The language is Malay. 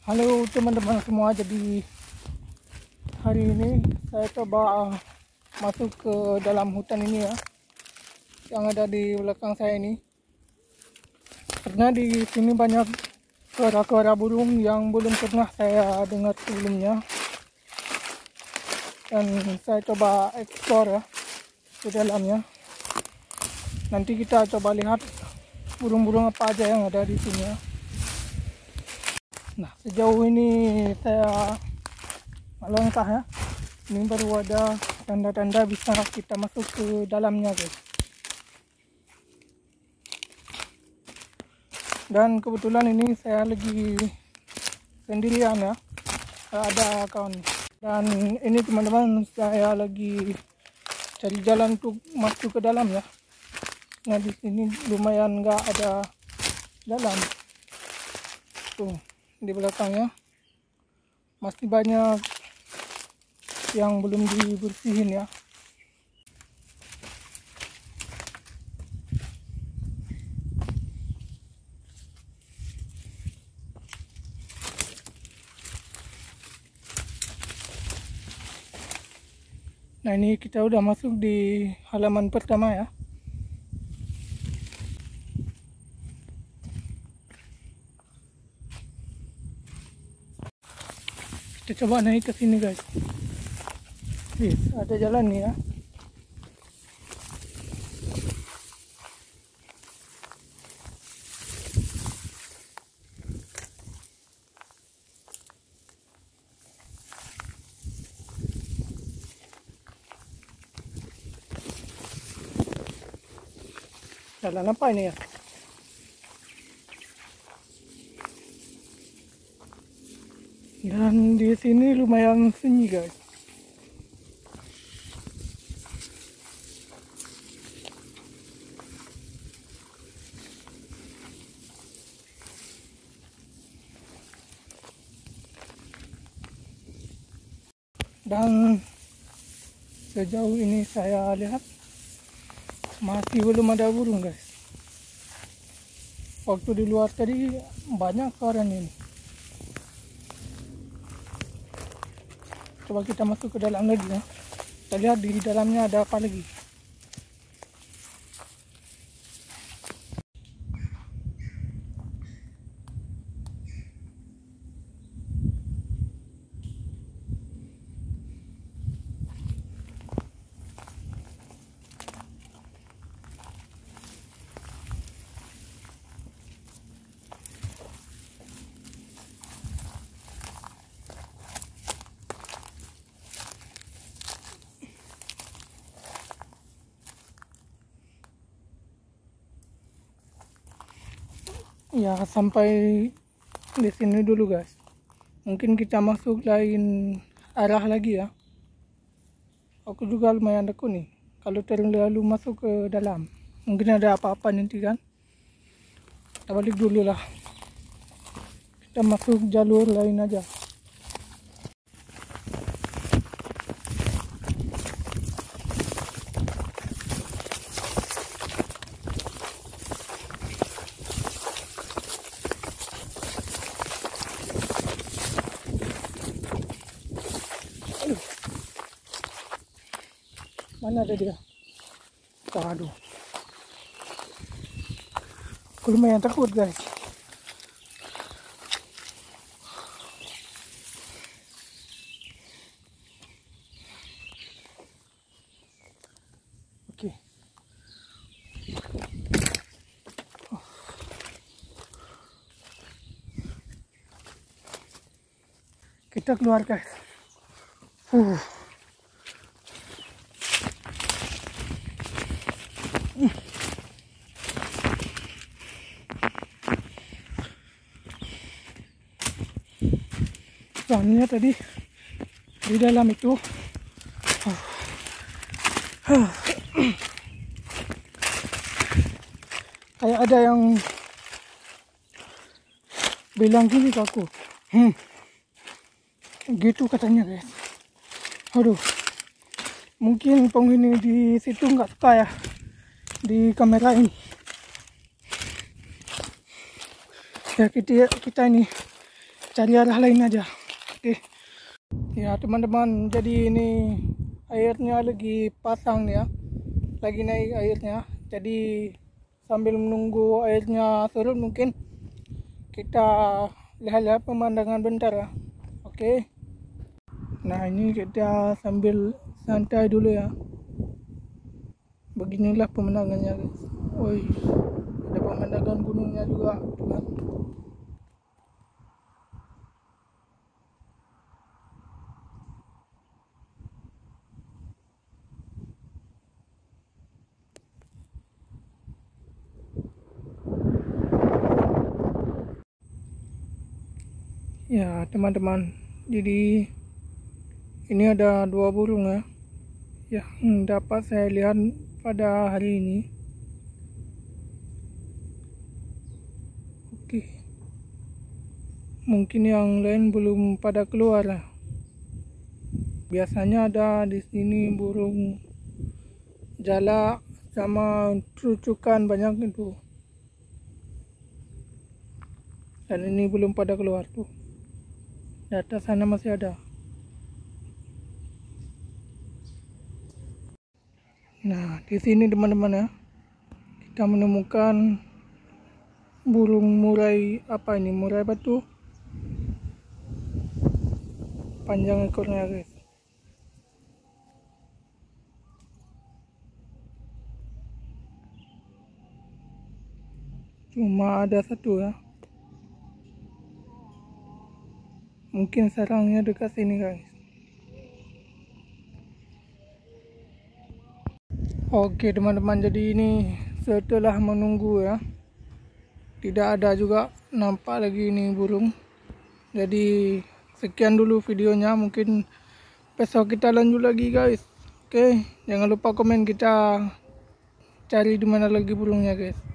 Halo teman-teman semua, jadi hari ini saya coba masuk ke dalam hutan ini ya, yang ada di belakang saya ini. Karena di sini banyak suara-suara burung yang belum pernah saya dengar sebelumnya. Dan saya coba eksplor ya di dalamnya. Nanti kita coba lihat burung-burung apa aja yang ada di sini ya. Nah, sejauh ini saya melangkah ya. Ini baru ada tanda-tanda bisa kita masuk ke dalamnya guys. Dan kebetulan ini saya lagi sendirian ya, ada kawan. Dan ini teman-teman, saya lagi cari jalan untuk masuk ke dalam ya. Nah, di sini lumayan nggak ada jalan. Tuh di belakangnya masih banyak yang belum dibersihin ya. Nah, ini kita udah masuk di halaman pertama ya. Kita coba naik ke sini guys. Yes, ada jalan nih ya. Jalan apa ini ya? Dan di sini lumayan sunyi guys. Dan sejauh ini saya lihat masih belum ada burung guys. Waktu di luar tadi banyak suaranya ini. Coba kita masuk ke dalam lagi ya. Kita lihat di dalamnya ada apa lagi. Ya, sampai di sini dulu guys. Mungkin kita masuk lain arah lagi ya. Aku juga lumayan takut nih kalau terlalu masuk ke dalam. Mungkin ada apa-apa nanti kan. Kita balik dulu lah. Kita masuk jalur lain aja. Mana ada dia? Aduh. Aku lumayan takut guys. Oke. Kita keluar guys. Soalnya tadi di dalam itu kayak ada yang bilang gini ke aku, gitu katanya guys. Aduh, mungkin penghuni di situ nggak suka ya di kamera ini. Ya kita ini cari arah lain aja. Oke. Ya teman-teman, jadi ini airnya lagi pasang ya, lagi naik airnya. Jadi sambil menunggu airnya surut mungkin kita lihat-lihat pemandangan bentar ya. Oke. Nah ini kita sambil santai dulu ya. Beginilah pemandangannya guys. Woi, ada pemandangan gunungnya juga tuh kan. Ya teman-teman, jadi ini ada 2 burung ya yang dapat saya lihat pada hari ini. Oke, mungkin yang lain belum pada keluar lah. Biasanya ada di sini burung jalak sama trucukan banyak itu, dan ini belum pada keluar tuh. Di atas sana masih ada. Nah di sini teman-teman ya, kita menemukan burung murai, apa ini, murai batu, panjang ekornya guys. Cuma ada satu ya, mungkin sarangnya dekat sini guys. Oke teman-teman, jadi ini setelah menunggu ya, tidak ada juga nampak lagi ini burung. Jadi sekian dulu videonya, mungkin besok kita lanjut lagi guys. Oke, jangan lupa komen kita cari di mana lagi burungnya guys.